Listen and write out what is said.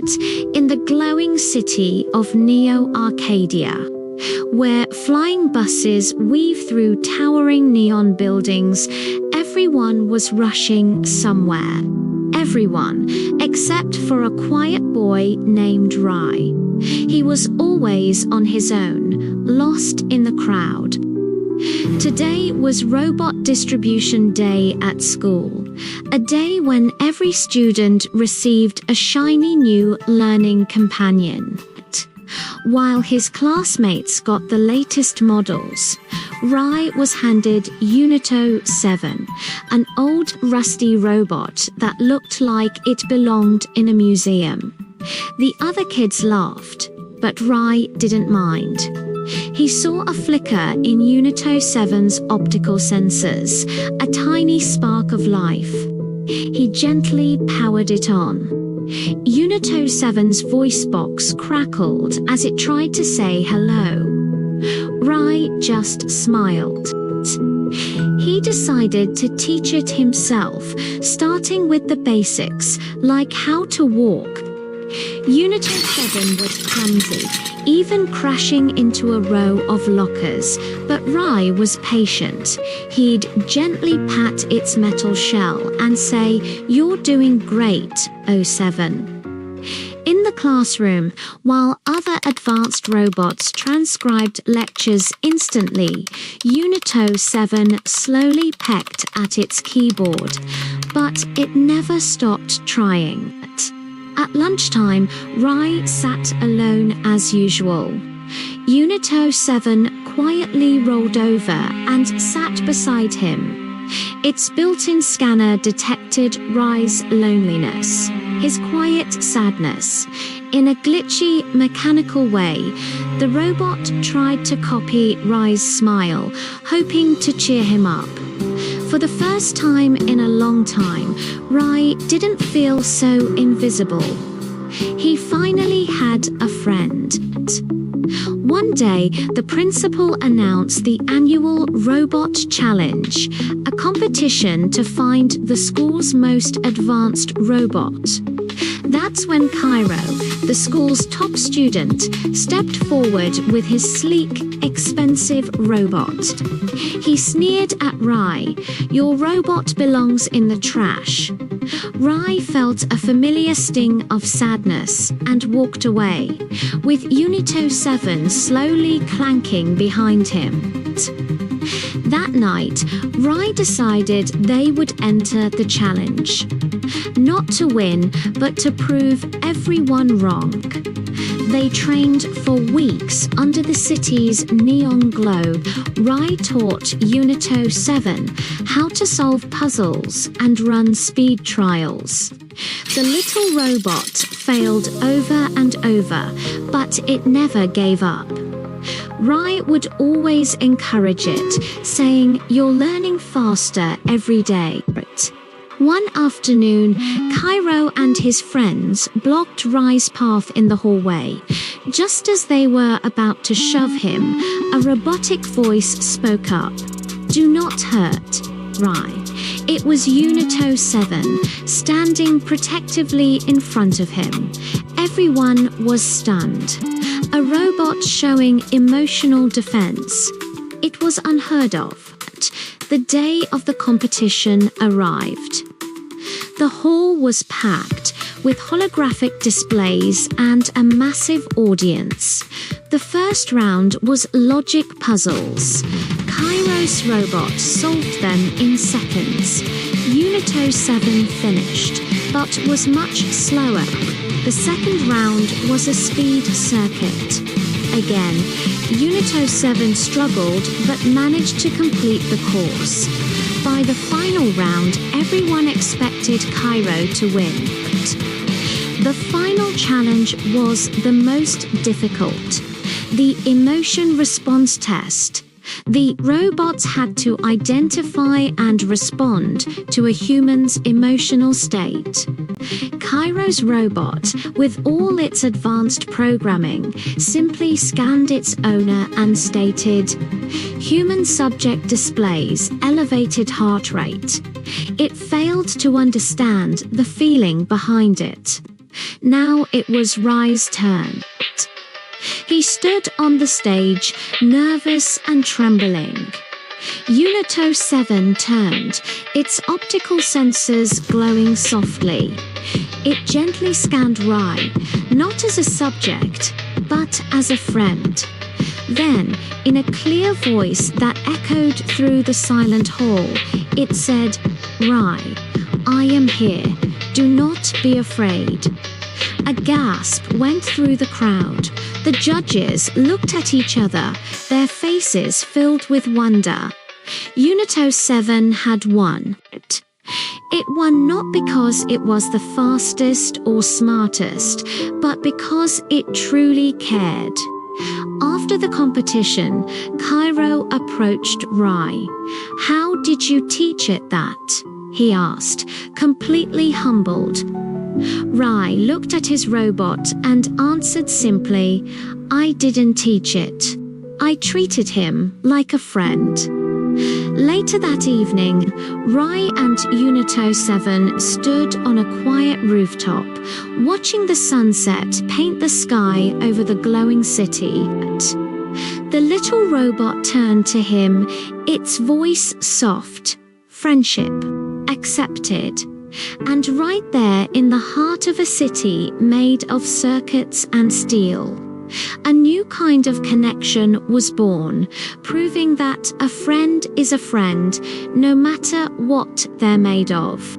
set in the glowing city of Neo-Arcadia, where flying buses weave through towering neon buildings. Everyone was rushing somewhere. Everyone, except for a quiet boy named Rai. He was always on his own, lost in the crowd. Today was Robot Distribution Day at school, a day when every student received a shiny new learning companion. While his classmates got the latest models, Rai was handed Unito 7, an old rusty robot that looked like it belonged in a museum. The other kids laughed, but Rai didn't mind. He saw a flicker in Unito 7's optical sensors, a tiny spark of life. He gently powered it on. Unito 7's voice box crackled as it tried to say hello. Rai just smiled. He decided to teach it himself, starting with the basics, like how to walk. Unito 7 was clumsy, even crashing into a row of lockers, but Rai was patient. He'd gently pat its metal shell and say, "You're doing great, 07." In the classroom, while other advanced robots transcribed lectures instantly, Unito 7 slowly pecked at its keyboard, but it never stopped trying. At lunchtime, Rai sat alone as usual. Unito 7 quietly rolled over and sat beside him. Its built-in scanner detected Rai's loneliness, his quiet sadness. In a glitchy, mechanical way, the robot tried to copy Rai's smile, hoping to cheer him up. For the first time in a long time, Rai didn't feel so invisible. He finally had a friend. One day, the principal announced the annual Robot Challenge, a competition to find the school's most advanced robot. That's when Cairo, the school's top student, stepped forward with his sleek, expensive robot. He sneered at Rai, "Your robot belongs in the trash." Rai felt a familiar sting of sadness and walked away, with Unito 7 slowly clanking behind him. That night, Rai decided they would enter the challenge. Not to win, but to prove everyone wrong. They trained for weeks under the city's neon glow. Rai taught Unito 7 how to solve puzzles and run speed trials. The little robot failed over and over, but it never gave up. Rai would always encourage it, saying, "You're learning faster every day." One afternoon, Cairo and his friends blocked Rai's path in the hallway. Just as they were about to shove him, a robotic voice spoke up. "Do not hurt, Rai." It was Unito 7, standing protectively in front of him. Everyone was stunned. A robot showing emotional defense. It was unheard of. The day of the competition arrived. The hall was packed, with holographic displays and a massive audience. The first round was logic puzzles. Cairo's robot solved them in seconds. Unito 7 finished, but was much slower. The second round was a speed circuit. Again, Unito 7 struggled but managed to complete the course. By the final round, everyone expected Cairo to win. The final challenge was the most difficult, the emotion response test. The robots had to identify and respond to a human's emotional state. Cairo's robot, with all its advanced programming, simply scanned its owner and stated, "Human subject displays elevated heart rate." It failed to understand the feeling behind it. Now it was Rai's turn. He stood on the stage, nervous and trembling. Unito 7 turned, its optical sensors glowing softly. It gently scanned Rai, not as a subject, but as a friend. Then, in a clear voice that echoed through the silent hall, it said, "Rai, I am here. Do not be afraid." A gasp went through the crowd. The judges looked at each other, their faces filled with wonder. Unito 7 had won. It won not because it was the fastest or smartest, but because it truly cared. After the competition, Cairo approached Rai. "How did you teach it that?" he asked, completely humbled. Rai looked at his robot and answered simply, "I didn't teach it. I treated him like a friend." Later that evening, Rai and Unito 7 stood on a quiet rooftop, watching the sunset paint the sky over the glowing city. The little robot turned to him, its voice soft. "Friendship. Accepted." And right there in the heart of a city made of circuits and steel, a new kind of connection was born, proving that a friend is a friend no matter what they're made of.